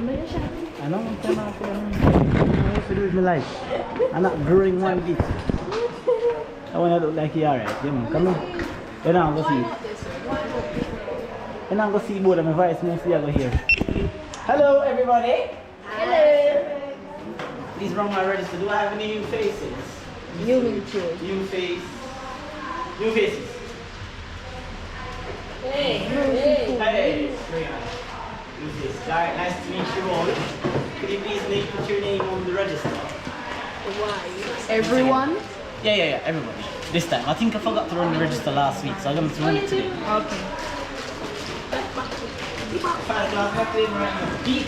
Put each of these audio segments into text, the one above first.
I know, I'm trying to do with my life. I'm not growing one bit. I want to look like you alright. Yeah, man, come here. You know, go see. You know, go see both of my voice. Mostly I go here. Hello, everybody. Hello. Please run my register. Do I have any new faces? You will choose. New face. New faces. Hey. Hey. Very nice. New face. Alright, nice to meet you all. Could you please put your name on the register? Why? Everyone? Yeah, everybody. This time. I think I forgot to run the register last week, so I'm going to run it today. Okay. Fast class, not playing right now. Beat.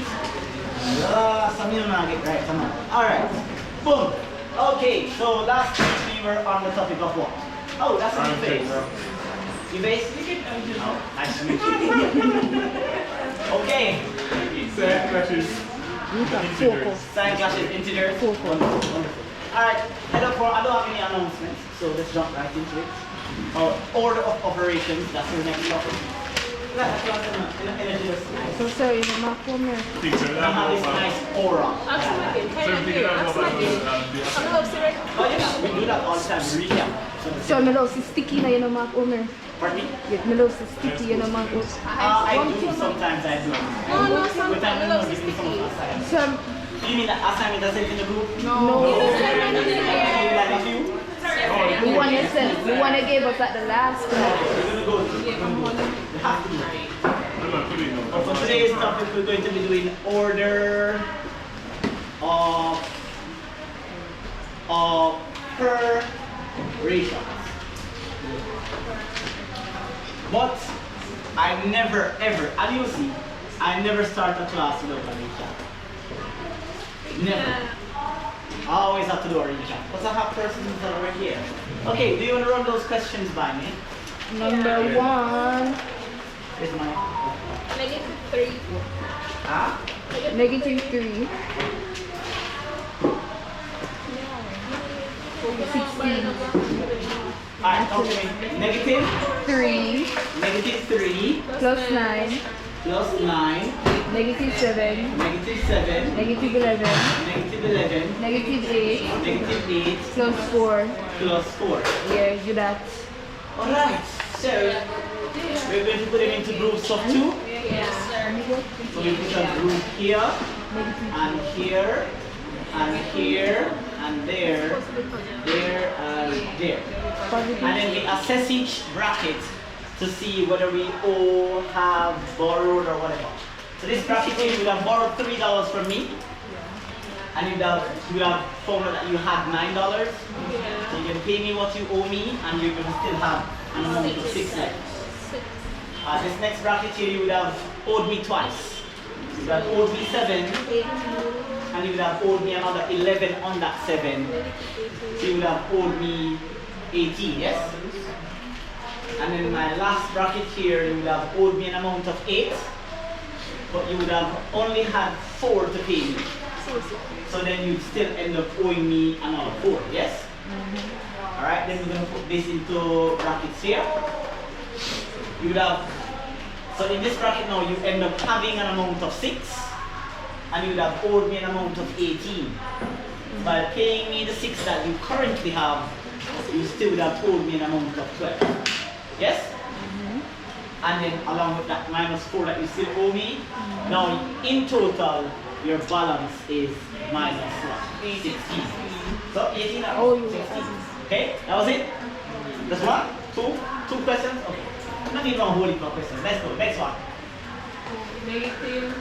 Some you know get right, come on. Alright. Boom. Okay, so last week we were on the topic of what? Oh, that's a new face. You face? Oh, nice to meet you. Okay. Sign clashes. Focus. Sign clashes, integers. Wonderful. Alright, head up for, I don't have any announcements, so let's jump right into it. Order of operations, that's your next topic. So sorry, the map for me. Teacher, I have this nice aura. Oh yeah, we do that all the time, we recap. So my love is sticky na yun ang map owner. Pardon me? Yet my love is sticky yun ang map owner. I do, sometimes I do. With time, I'm not giving some assignment. So, You mean that assignment I sent in the group? no. You like a few? The one you sent, the one I gave us at the last one. We're going to go. We have to do it. For today's topic, we're going to be doing order of operations. But I never ever, as you see, I never start a class without a recap. Never. I always have to do a recap. Because I have persons that are here. Okay, do you want to run those questions by me? Number one. Here's my. -3. Ah? -3. 16. Alright, talk to me. Negative 3 3 plus 9. plus 9, -7. -7, -11. -11, -8. -8, Plus 4. plus 4. Yeah, do that. Alright, so we're going to put them into groups of 2. Yes, sir. So we put a group here, and here, and here, and there, and there. And then we assess each bracket to see whether we all have borrowed or whatever. So this bracket here, you would have borrowed $3 from me, and you would have found out that you had $9. So you can pay me what you owe me, and you're going to still have an amount of 6 left. This next bracket here, you would have owed me twice. You would have owed me 7, and you would have owed me another 11 on that 7. So you would have owed me 18, yes? And then my last bracket here, you would have owed me an amount of 8, but you would have only had 4 to pay me. So then you'd still end up owing me another 4, yes? Alright, then we're going to put this into brackets here. You would have, so in this bracket now, you end up having an amount of 6, and you would have owed me an amount of 18. By paying me the 6 that you currently have, you still would have owed me an amount of 12. Yes? And then along with that -4 that you still owe me, now in total, your balance is minus what? 16. So 18 or 16. Okay, that was it? That's one? Two questions? Okay. Not even a whole heap of questions. Let's go. Next one. Negative.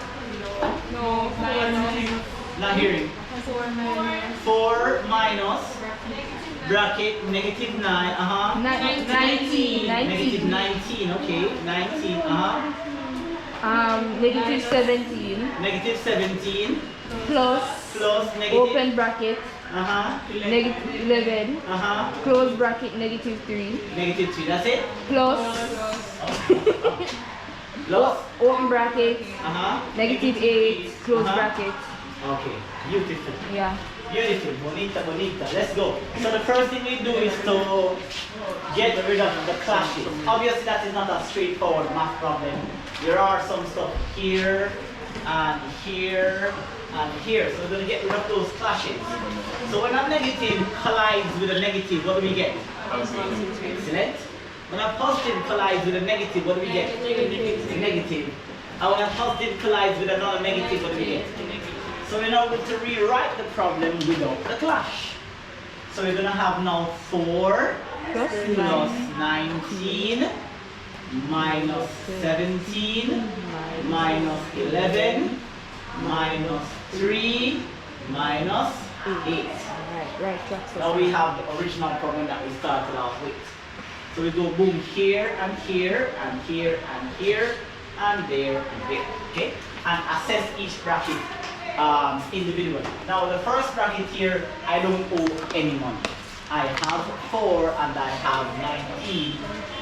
No. Minus. Not hearing. 4 minus bracket -9. 19. Negative 19. Okay. 19. -17. Negative 17. Plus. Plus negative. Open bracket. -11. Close bracket -3. Negative 3. That's it. Plus. Plus. Open bracket. -8. Close bracket. Okay. Beautiful. Yeah. Beautiful. Bonita, bonita. Let's go. So the first thing we do is to get rid of the clashes. Obviously, that is not a straightforward math problem. There are some stuff here and here and here. So we're going to get rid of those clashes. So when a negative collides with a negative, what do we get? Excellent. When a positive collides with a negative, what do we get? Negative. And when a positive collides with another negative, what do we get? So we're now going to rewrite the problem without the clash. So we're going to have now 4 Plus plus 19 minus 17 minus 11 minus 3 minus 8. Right, Now we have the original problem that we started off with. So we go boom here and here and here and here and there and there. Okay? And assess each bracket individually. Now the first bracket here, I don't owe any money. I have 4 and I have 19.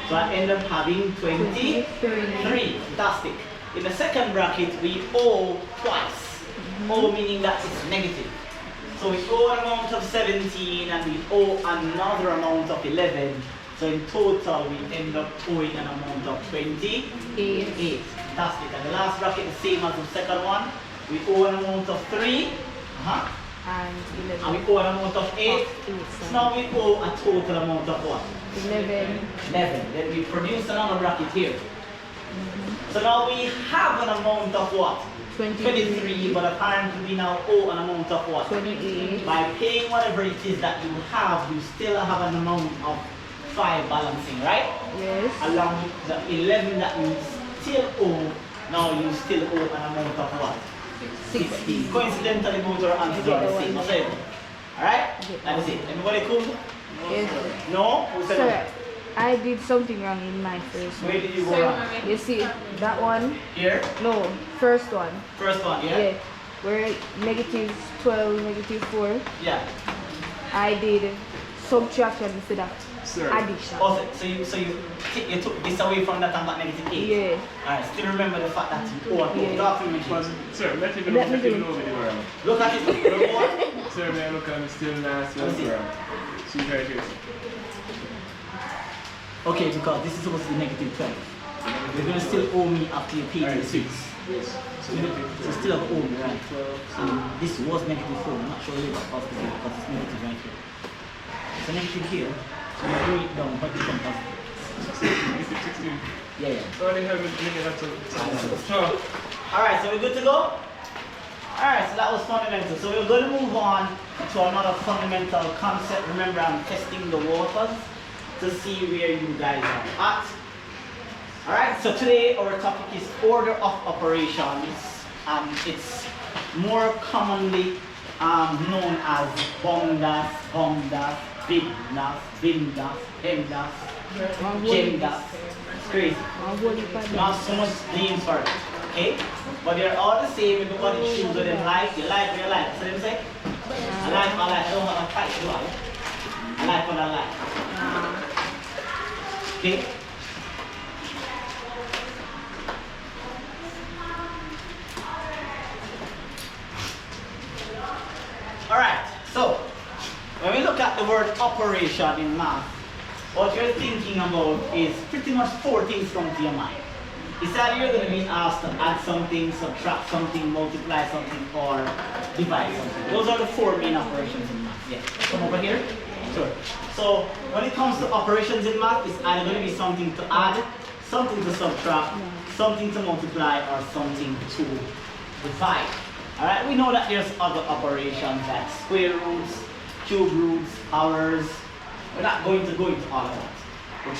So I end up having 23. Fantastic. In the second bracket, we owe twice. Owe meaning that it's negative. So we owe an amount of 17 and we owe another amount of 11. So in total, we end up owing an amount of 28. Fantastic. And the last bracket, the same as the second one. We owe an amount of 3. And And we owe an amount of 8. So now we owe a total amount of what? 11. 11. Then we produce another bracket here. So now we have an amount of what? 23, but apparently we now owe an amount of what? 28. By paying whatever it is that you have, you still have an amount of 5 balancing, right? Yes. Along with the 11 that you still owe, now you still owe an amount of what? 60. Coincidentally, both our answers are the same. Alright? That is it. Everybody cool? Yes. No? Who said Sir, I did something wrong in my first no? Where one. did you go wrong? You see, that one? Here? No, first one. First one, yeah? Yeah. Where negative 12, negative 4. Yeah. I did subtraction instead of Sir. addition. Oh, so you took this away from that and got negative 8? Yeah. Alright, still remember the fact that you owe Yeah. documentation. Sir, let him Let me know do it. the word. Look at it, look more. Sir, may I look at the still last Let me see. one? See right here. Okay, because this is supposed to be negative 12. You're going to still owe me after you pay the 6. So you still have owe me, right? And this was negative 4. I'm not sure whether it's positive because it's negative right here. So negative here. So you bring it down, but it's positive. 16. Yeah. So they have it bring it up to sure. Alright, so we're good to go? Alright, so that was fundamental. So we're going to move on to another fundamental concept. Remember, I'm testing the waters to see where you guys are at. Alright, so today our topic is order of operations, and it's more commonly known as BOMDAS, BOMDAS, BIDDAS, BIMDAS, PEMDAS, GEMDAS. It's crazy. Not so much names for it, okay? But they're all the same. Everybody choose what they like. You like what you like. So them say, I like what I like. I don't want to fight, do I? I like what I like. Okay? Alright, so when we look at the word operation in math, what you're thinking about is pretty much 4 things come to your mind. It's that you're going to be asked to add something, subtract something, multiply something, or divide something. Those are the 4 main operations in math. Yeah. Come over here. Sure. So when it comes to operations in math, it's either going to be something to add, something to subtract, something to multiply, or something to divide. Alright, we know that there's other operations like square roots, cube roots, powers. We're not going to go into all of that. We're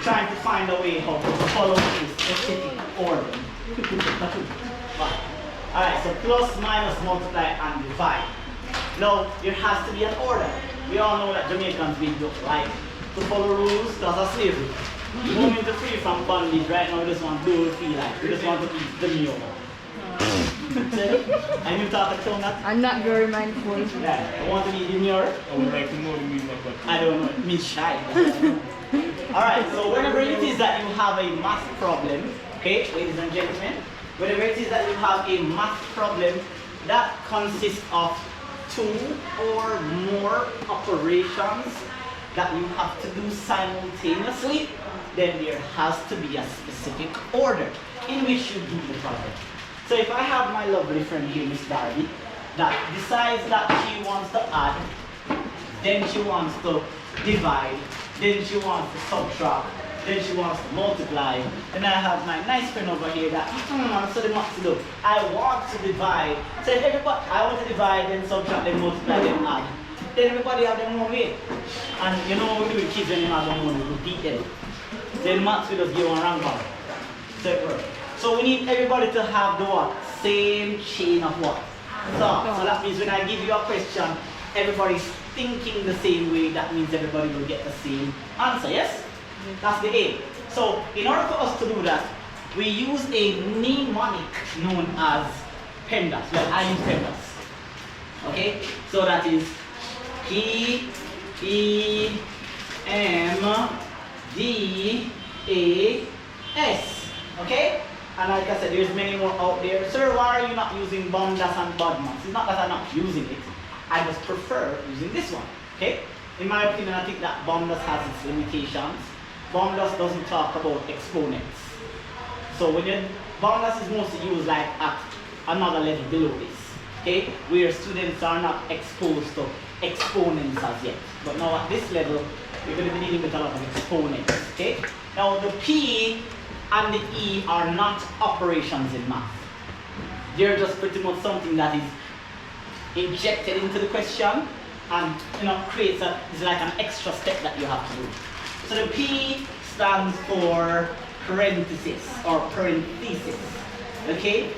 trying to find a way how to follow this specific order. Alright, so plus, minus, multiply, and divide. Now, there has to be an order. We all know that Jamaicans we don't like to follow rules because of slavery. Moving to free from bondage right now, we just want to do what we feel like. We just want to be demure. And you thought to that? I'm not very mindful. Yeah, I want to be demure. I would like to know the meaning of that. I don't know, it means shy. Alright, so whenever it is that you have a math problem, okay, ladies and gentlemen, whenever it is that you have a math problem that consists of 2 or more operations that you have to do simultaneously, then there has to be a specific order in which you do the problem. So if I have my lovely friend here, Miss Darby, that decides that she wants to add, then she wants to divide, then she wants to subtract, then she wants to multiply. Then I have my nice friend over here that, so they want to do. I want to divide. So if everybody, I want to divide, then subtract, then multiply, then add. Then everybody have their own way. And you know what we do with kids when they have their own, we repeat them. Then maths will just give one rank one. So it works. So we need everybody to have the what? Same chain of what? Thought. So that means when I give you a question, everybody's thinking the same way. That means everybody will get the same answer, yes? That's the aim. So in order for us to do that, we use a mnemonic known as PEMDAS. Well, I use PEMDAS. Okay? So that is PEMDAS. Okay? And like I said, there's many more out there. Sir, why are you not using BOMDAS and BODMAS? It's not that I'm not using it. I just prefer using this one. Okay? In my opinion, I think that BOMDAS has its limitations. BOMDAS doesn't talk about exponents. So BOMDAS is mostly used like at another level below this. Okay? Where students are not exposed to exponents as yet. But now at this level, we're going to be dealing with a lot of exponents. Okay? Now the P and the E are not operations in math. They're just pretty much something that is injected into the question and creates it's like an extra step that you have to do. So the P stands for parenthesis or parenthesis. Okay?